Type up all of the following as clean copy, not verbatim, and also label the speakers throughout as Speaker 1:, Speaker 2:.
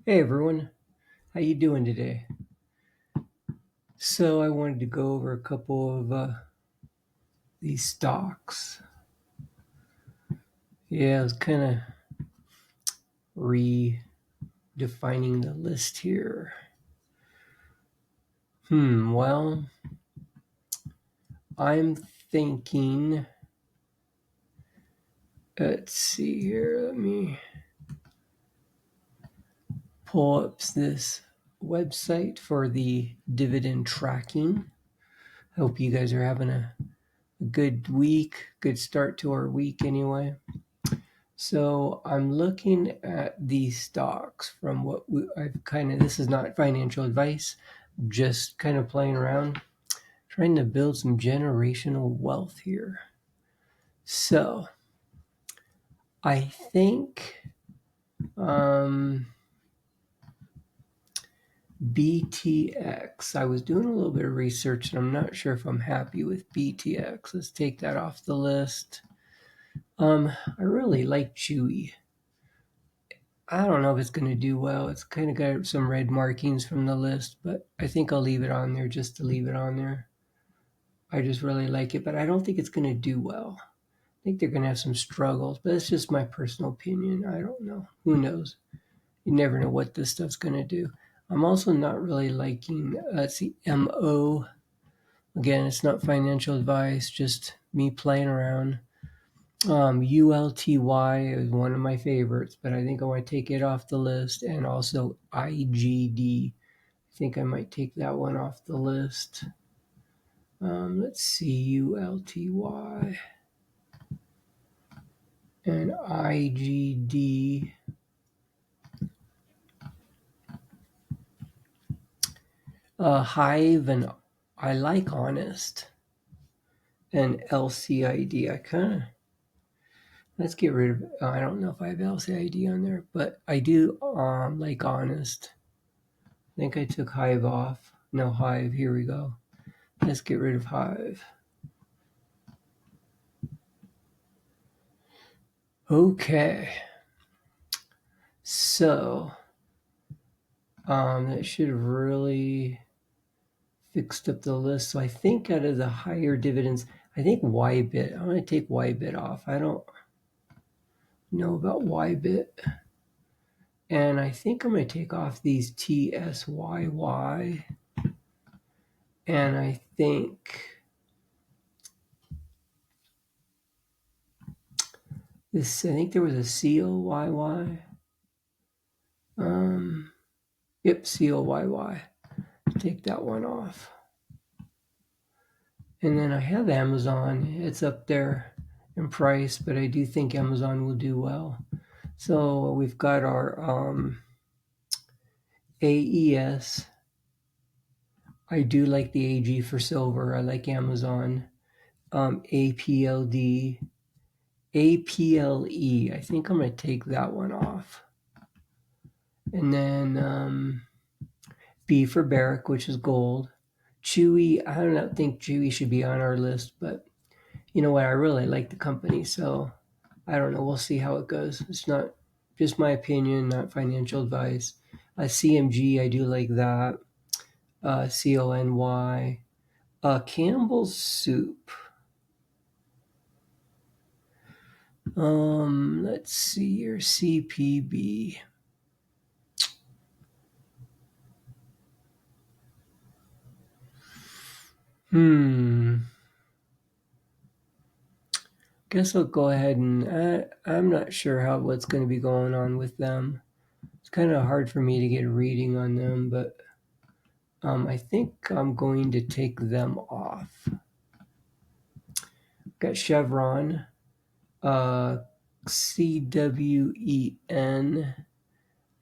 Speaker 1: Hey everyone, how you doing today? So I wanted to go over a couple of these stocks. Yeah, I was kind of redefining the list here. Well, I'm thinking, let's see here, let me pull up this website for the dividend tracking. Hope you guys are having a good week, good start to our week anyway. So I'm looking at these stocks from I've this is not financial advice, just kind of playing around, trying to build some generational wealth here. So I think BTX, I was doing a little bit of research and I'm not sure if I'm happy with BTX. Let's take that off the list. I really like Chewy. I don't know if it's going to do well. It's kind of got some red markings from the list, but I think I'll leave it on there just to leave it on there. I just really like it, but I don't think it's going to do well. I think they're going to have some struggles, but it's just my personal opinion. I don't know. Who knows? You never know what this stuff's going to do. I'm also not really liking, let's see, MO. Again, it's not financial advice, just me playing around. ULTY is one of my favorites, but I think I want to take it off the list. And also IGD. I think I might take that one off the list. Let's see, ULTY and IGD. Hive and I like Honest. And LCID. Let's get rid of. I don't know if I have LCID on there, but I do like Honest. I think I took Hive off. No, Hive. Here we go. Let's get rid of Hive. Okay. So, that should have really fixed up the list. So I think out of the higher dividends, I think YBIT. I'm going to take YBIT off. I don't know about YBIT. And I think I'm going to take off these TSYY. And I think there was a COYY. Yep, COYY. Take that one off. And then I have Amazon. It's up there in price, but I do think Amazon will do well. So we've got our AES. I do like the AG for silver. I like Amazon. APLD. APLE. I think I'm going to take that one off. And then B for Barrick, which is gold. Chewy. I don't think Chewy should be on our list, but you know what? I really like the company, so I don't know. We'll see how it goes. It's not just my opinion, not financial advice. CMG, I do like that. CONY. Campbell's Soup. Let's see here. CPB. Guess I'll go ahead and I'm not sure what's going to be going on with them. It's kind of hard for me to get a reading on them, but I think I'm going to take them off. Got Chevron, CWEN.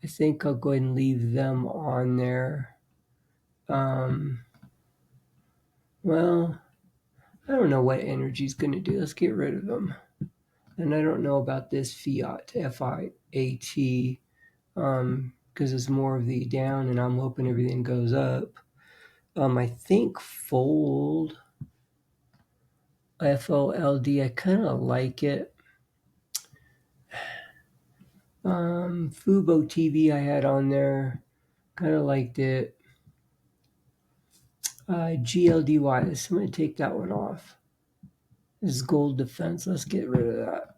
Speaker 1: I think I'll go ahead and leave them on there. Well, I don't know what energy's going to do. Let's get rid of them. And I don't know about this Fiat, F-I-A-T, because it's more of the down, and I'm hoping everything goes up. I think Fold, Fold, I kind of like it. Fubo TV I had on there. Kind of liked it. GLDY. So I'm going to take that one off. This is Gold Defense. Let's get rid of that.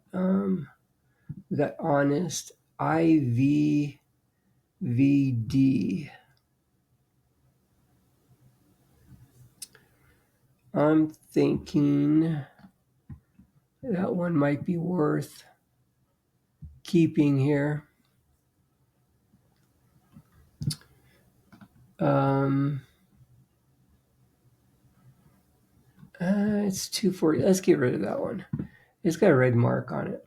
Speaker 1: We got Honest. IVVD. I'm thinking that one might be worth keeping here. It's 240. Let's get rid of that one. It's got a red mark on it.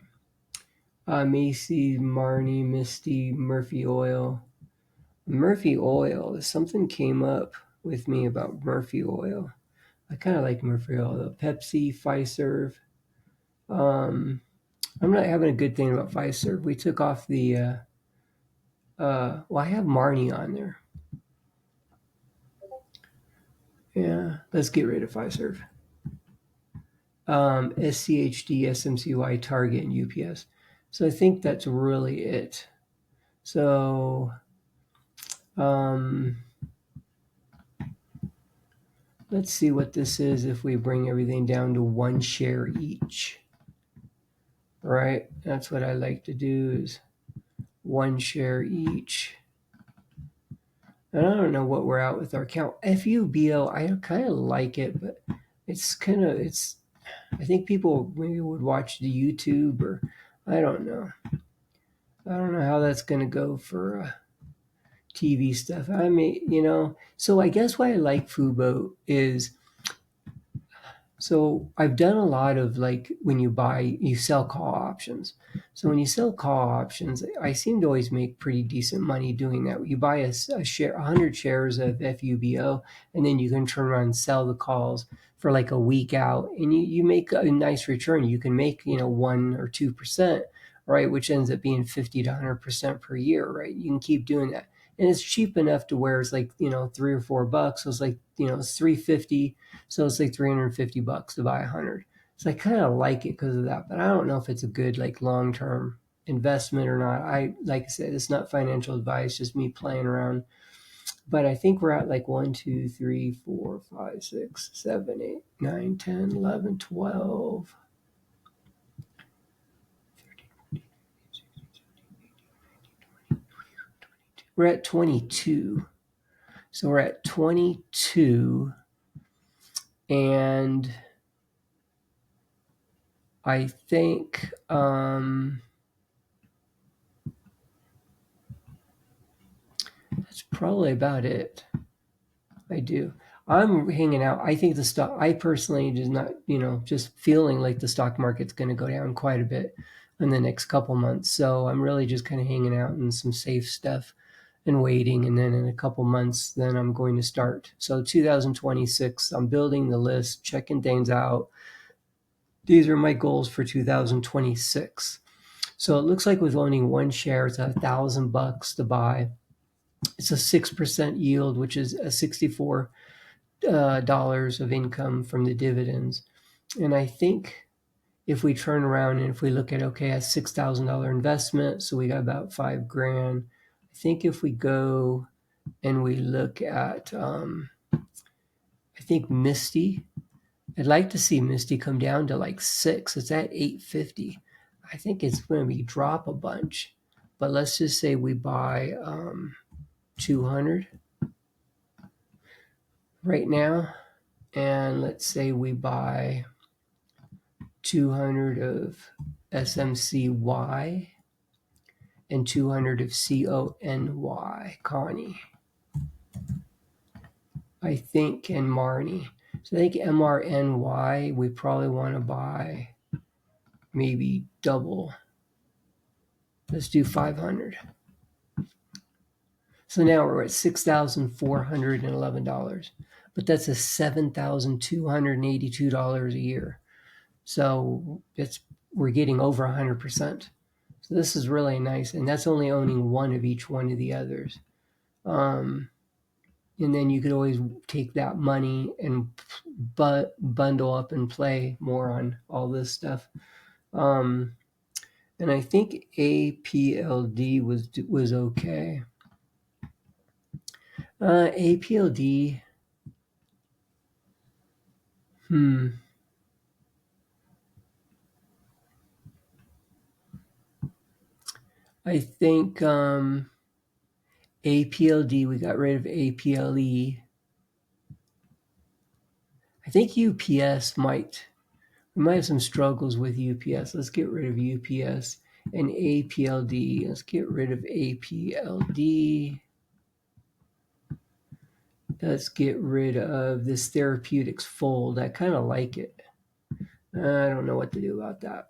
Speaker 1: Macy, Marnie, Misty, Murphy Oil. Murphy Oil. Something came up with me about Murphy Oil. I kind of like Murphy Oil though. Pepsi, Fiserv. I'm not having a good thing about Fiserv. We took off the. Well, I have Marnie on there. Yeah, let's get rid of Fiserv. SCHD, SMCY, Target, and UPS. So I think that's really it. So let's see what this is if we bring everything down to one share each. Right? That's what I like to do is one share each. And I don't know what we're at with our count. FUBO, I kind of like it, but it's I think people maybe would watch the YouTube or I don't know. I don't know how that's going to go for TV stuff. I mean, so I guess why I like Fubo is, so I've done a lot of like when you sell call options. So when you sell call options, I seem to always make pretty decent money doing that. You buy a share, 100 shares of FUBO, and then you can turn around and sell the calls for like a week out, and you make a nice return. You can make 1 or 2%, right, which ends up being 50 to 100% per year, right? You can keep doing that, and it's cheap enough to where it's like $3 or $4. So it's like it's $3.50. So it's like $350 to buy 100. So I kind of like it because of that, but I don't know if it's a good like long-term investment or not. Like I said, it's not financial advice, just me playing around. But I think we're at like 1, 2, 3, 4, 5, 6, 7, 8, 9, 10, 11, 12. We're at 22. So we're at 22, and I think that's probably about it. I do. I'm hanging out. I think the stock, I personally just not, just feeling like the stock market's going to go down quite a bit in the next couple months. So I'm really just kind of hanging out in some safe stuff and waiting. And then in a couple months, then I'm going to start. So 2026, I'm building the list, checking things out. These are my goals for 2026. So it looks like with owning one share, it's $1,000 to buy. It's a 6% yield, which is a $64 of income from the dividends. And I think if we turn around and if we look at, okay, a $6,000 investment, so we got about $5,000. I think if we go and we look at, I think Misty, I'd like to see Misty come down to like 6. It's at 850. I think it's going to be drop a bunch, but let's just say we buy 200 right now, and let's say we buy 200 of SMCY and 200 of CONY, Connie, I think, and Marnie. So I think MRNY, we probably want to buy maybe double. Let's do 500. So now we're at $6,411, but that's a $7,282 a year. So we're getting over 100%. So this is really nice, and that's only owning one of each one of the others. And then you could always take that money and bundle up and play more on all this stuff. And I think APLD was okay. APLD, I think APLD, we got rid of APLE. I think UPS we might have some struggles with UPS. Let's get rid of UPS and APLD. Let's get rid of APLD. Let's get rid of this therapeutics fold. I kind of like it. I don't know what to do about that.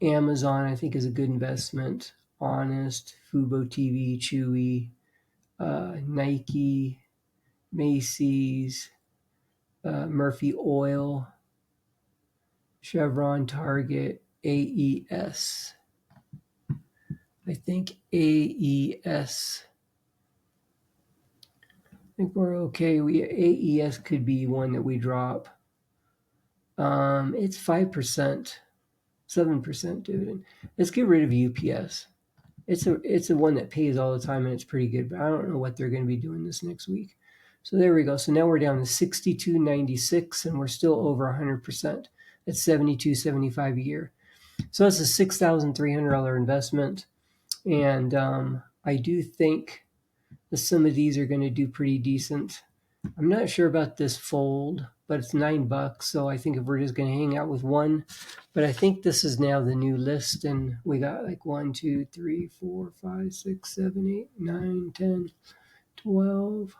Speaker 1: Amazon, I think, is a good investment. Honest, Fubo TV, Chewy, Nike, Macy's, Murphy Oil, Chevron, Target, AES. I think AES. I think we're okay. AES could be one that we drop. It's 5%, 7% dividend. Let's get rid of UPS. It's a one that pays all the time and it's pretty good, but I don't know what they're going to be doing this next week. So there we go. So now we're down to 62.96 and we're still over 100%. That's 72.75 a year. So that's a $6,300 investment. And I do think that some of these are going to do pretty decent. I'm not sure about this fold, but it's $9. So I think if we're just going to hang out with one, but I think this is now the new list. And we got like 1, 2, 3, 4, 5, 6, 7, 8, 9, 10, 12.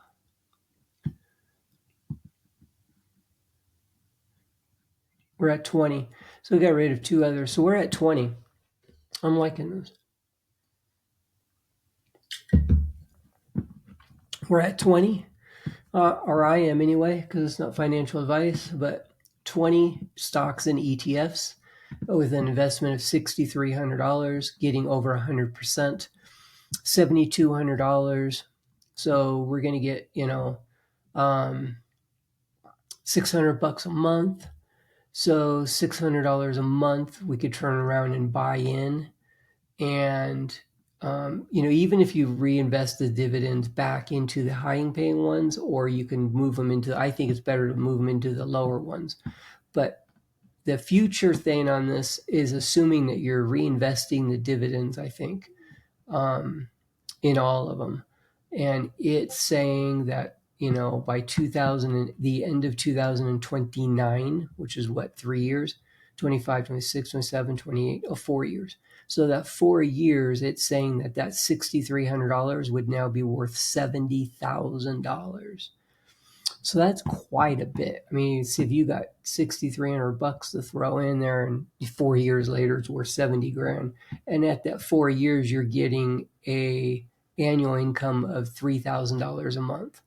Speaker 1: We're at 20. So we got rid of 2 others. So we're at 20. I'm liking this. We're at 20. Or I am anyway, because it's not financial advice, but 20 stocks and ETFs with an investment of $6,300, getting over 100%, $7,200. So we're going to get, $600 a month. So $600 a month, we could turn around and buy in. And even if you reinvest the dividends back into the high paying ones, or you can move them into, I think it's better to move them into the lower ones. But the future thing on this is assuming that you're reinvesting the dividends, I think, in all of them. And it's saying that, by the end of 2029, which is what, 3 years, 25, 26, 27, 28, 4 years. So that 4 years, it's saying that $6,300 would now be worth $70,000. So that's quite a bit. I mean, see if you got $6,300 to throw in there, and 4 years later it's worth 70 grand. And at that 4 years, you're getting a annual income of $3,000 a month.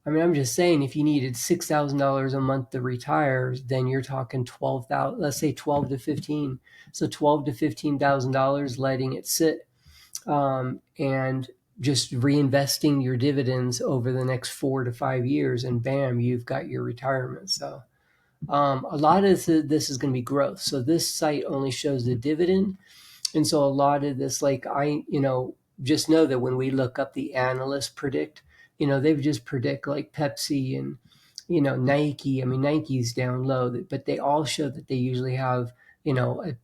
Speaker 1: I mean, I'm just saying, if you needed $6,000 a month to retire, then you're talking 12,000. Let's say 12 to 15. So $12,000 to $15,000, letting it sit, and just reinvesting your dividends over the next 4 to 5 years, and bam, you've got your retirement. So a lot of this is going to be growth. So this site only shows the dividend, and so a lot of this, like just know that when we look up, the analysts predict, they just predict like Pepsi and Nike. I mean, Nike's down low, but they all show that they usually have a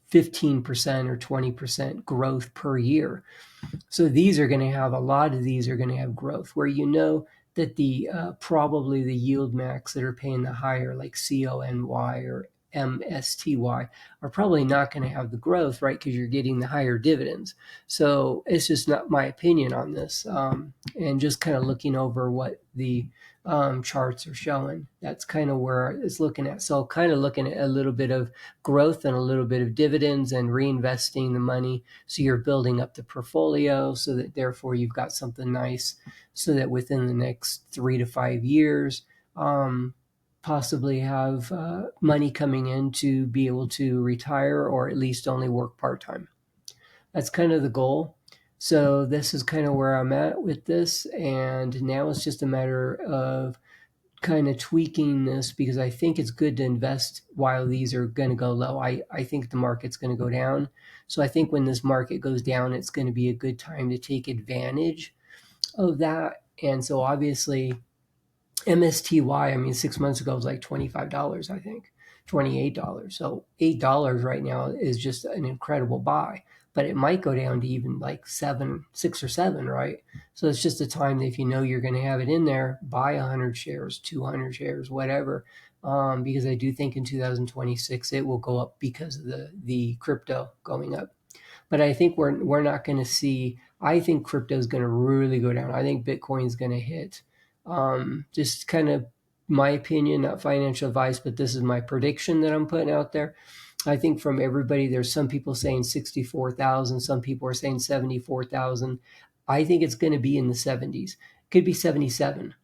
Speaker 1: 15% or 20% growth per year. So these are going to have, a lot of these are going to have growth, where that the probably the yield max that are paying the higher, like CONY or MSTY, are probably not going to have the growth, right? Because you're getting the higher dividends. So it's just not my opinion on this. And just kind of looking over what the charts are showing, that's kind of where it's looking at. So kind of looking at a little bit of growth and a little bit of dividends and reinvesting the money. So you're building up the portfolio so that therefore you've got something nice, so that within the next 3 to 5 years, possibly have money coming in to be able to retire, or at least only work part-time. That's kind of the goal. So this is kind of where I'm at with this. And now it's just a matter of kind of tweaking this because I think it's good to invest while these are going to go low. I think the market's going to go down. So I think when this market goes down, it's going to be a good time to take advantage of that. And so obviously MSTY, I mean, 6 months ago was like $25, I think, $28. So $8 right now is just an incredible buy, but it might go down to even like 6 or 7, right? So it's just a time that if you know you're going to have it in there, buy 100 shares, 200 shares, whatever. Because I do think in 2026 it will go up because of the crypto going up. But I think we're not going to see. I think crypto is going to really go down. I think Bitcoin is going to hit. Just kind of my opinion, not financial advice, but this is my prediction that I'm putting out there. I think from everybody, there's some people saying 64,000, some people are saying 74,000. I think it's going to be in the 70s. Could be 77.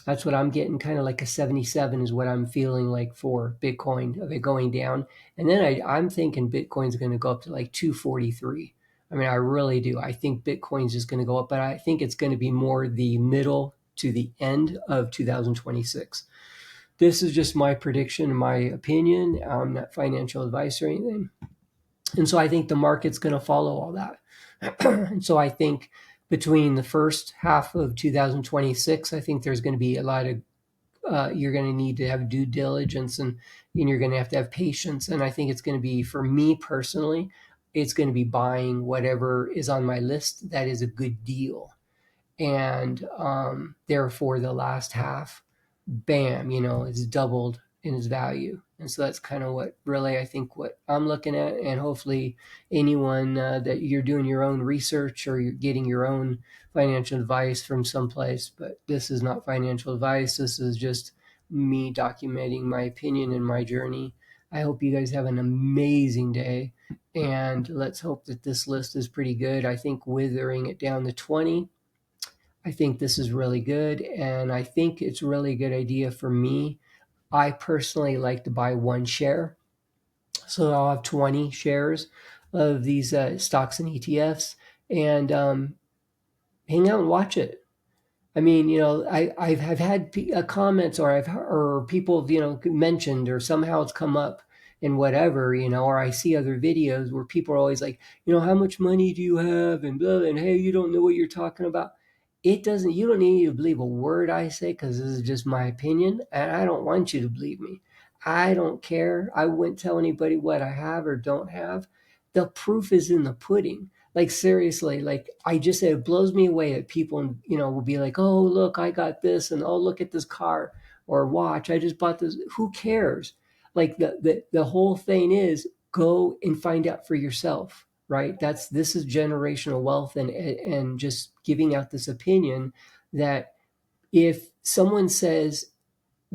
Speaker 1: That's what I'm getting, kind of like a 77 is what I'm feeling like for Bitcoin of it going down. And then I'm thinking Bitcoin's going to go up to like 243. I mean, I really do. I think Bitcoin's just going to go up, but I think it's going to be more the middle to the end of 2026. This is just my prediction, my opinion. I'm not financial advice or anything. And so I think the market's going to follow all that. And so I think between the first half of 2026, I think there's going to be a lot of you're going to need to have due diligence and you're going to have patience. And I think it's going to be, for me personally, it's going to be buying whatever is on my list that is a good deal. And therefore, the last half, bam, it's doubled in its value. And so that's kind of what really I think what I'm looking at. And hopefully anyone that you're doing your own research or you're getting your own financial advice from someplace, but this is not financial advice. This is just me documenting my opinion and my journey. I hope you guys have an amazing day. And let's hope that this list is pretty good. I think withering it down to 20, I think this is really good. And I think it's a really good idea for me. I personally like to buy one share. So I'll have 20 shares of these stocks and ETFs and hang out and watch it. I mean, I've had comments or people, mentioned or somehow it's come up in whatever, or I see other videos where people are always like, how much money do you have? And blah, and hey, you don't know what you're talking about. You don't need to believe a word I say because this is just my opinion and I don't want you to believe me. I don't care. I wouldn't tell anybody what I have or don't have. The proof is in the pudding. Like seriously, like I just say it blows me away that people, will be like, oh, look, I got this and oh, look at this car or watch. I just bought this. Who cares? Like the whole thing is go and find out for yourself, right? This is generational wealth and just giving out this opinion that if someone says,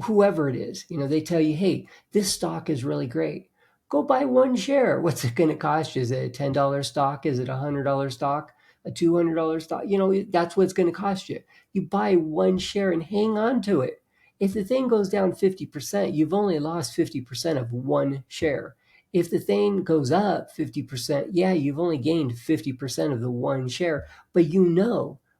Speaker 1: whoever it is, they tell you, hey, this stock is really great. Go buy one share. What's it going to cost you? Is it a $10 stock? Is it a $100 stock? A $200 stock? That's what it's going to cost you. You buy one share and hang on to it. If the thing goes down 50%, you've only lost 50% of one share. If the thing goes up 50%, yeah, you've only gained 50% of the one share, but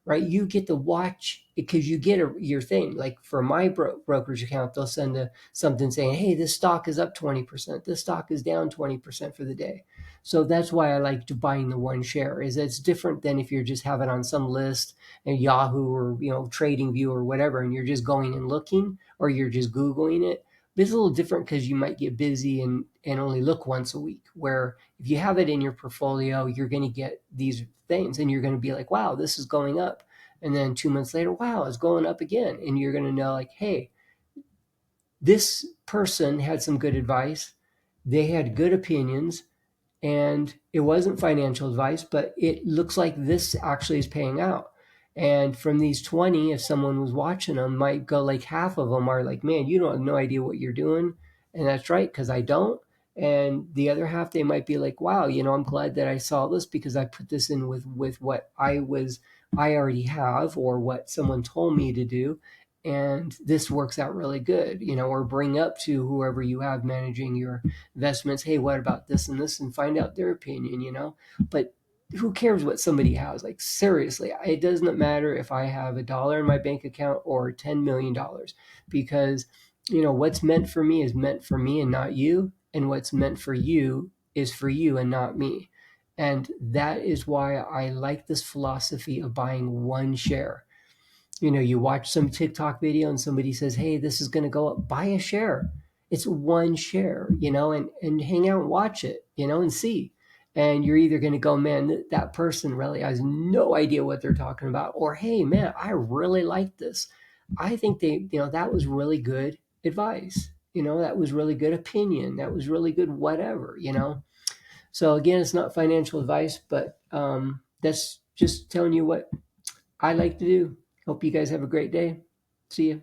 Speaker 1: right? You get to watch because you get your thing. Like for my brokerage account, they'll send something saying, hey, this stock is up 20%. This stock is down 20% for the day. So that's why I like to buying the one share. Is it's different than if you're just having on some list and Yahoo or TradingView or whatever, and you're just going and looking or you're just Googling it. But it's a little different because you might get busy and only look once a week. Where if you have it in your portfolio, you're going to get these things and you're going to be like, wow, this is going up. And then 2 months later, wow, it's going up again. And you're going to know like, hey, this person had some good advice. They had good opinions and it wasn't financial advice, but it looks like this actually is paying out. And from these 20, if someone was watching them, might go like half of them are like, man, you don't have no idea what you're doing. And that's right, because I don't. And the other half, they might be like, wow, I'm glad that I saw this because I put this in with what I already have or what someone told me to do. And this works out really good, or bring up to whoever you have managing your investments. Hey, what about this and this? And find out their opinion, But who cares what somebody has? Like, seriously, it doesn't matter if I have $1 in my bank account or $10 million, because what's meant for me is meant for me and not you, and what's meant for you is for you and not me. And that is why I like this philosophy of buying one share. You watch some TikTok video and somebody says, hey, this is going to go up, buy a share. It's one share, and hang out and watch it, and see. And you're either going to go, man, that person really has no idea what they're talking about, or, hey, man, I really like this. I think that was really good advice. That was really good opinion. That was really good whatever. So again, it's not financial advice, but that's just telling you what I like to do. Hope you guys have a great day. See you.